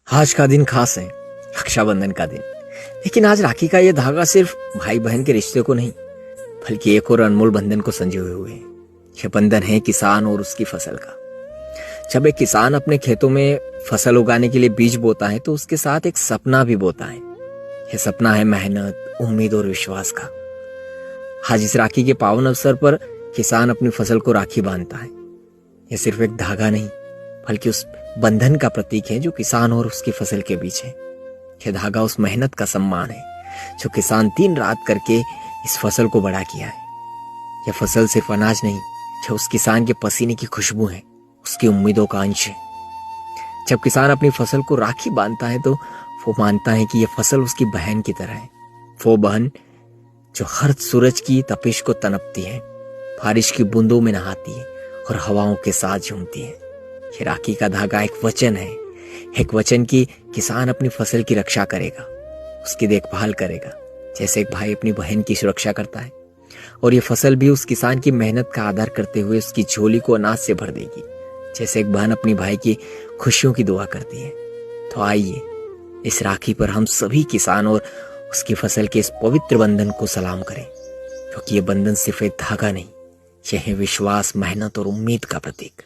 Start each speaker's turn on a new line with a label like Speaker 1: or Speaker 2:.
Speaker 1: आज का दिन खास है, रक्षाबंधन का दिन। लेकिन आज राखी का यह धागा सिर्फ भाई बहन के रिश्ते को नहीं, बल्कि एक और अनमोल बंधन को संजोए हुए है। यह बंधन है किसान और उसकी फसल का। जब एक किसान अपने खेतों में फसल उगाने के लिए बीज बोता है तो उसके साथ एक सपना भी बोता है। यह सपना है मेहनत, उम्मीद और विश्वास का। आज इस राखी के पावन अवसर पर किसान अपनी फसल को राखी बांधता है। यह सिर्फ एक धागा नहीं, बल्कि उस बंधन का प्रतीक है जो किसान और उसकी फसल के बीच है। यह धागा उस मेहनत का सम्मान है जो किसान दिन रात करके इस फसल को बड़ा किया है। यह फसल सिर्फ अनाज नहीं, जो उस किसान के पसीने की खुशबू है, उसकी उम्मीदों का अंश है। जब किसान अपनी फसल को राखी बांधता है तो वो मानता है कि यह फसल उसकी बहन की तरह है। वो बहन जो हर सूरज की तपिश को तनपती है, बारिश की बूंदों में नहाती है और हवाओं के साथ झूमती है। ये राखी का धागा एक वचन है, एक वचन कि किसान अपनी फसल की रक्षा करेगा, उसकी देखभाल करेगा, जैसे एक भाई अपनी बहन की सुरक्षा करता है। और ये फसल भी उस किसान की मेहनत का आदर करते हुए उसकी झोली को अनाज से भर देगी, जैसे एक बहन अपनी भाई की खुशियों की दुआ करती है। तो आइए इस राखी पर हम सभी किसान और उसकी फसल के इस पवित्र बंधन को सलाम करें, क्योंकि ये बंधन सिर्फ एक धागा नहीं, यह है विश्वास, मेहनत और उम्मीद का प्रतीक।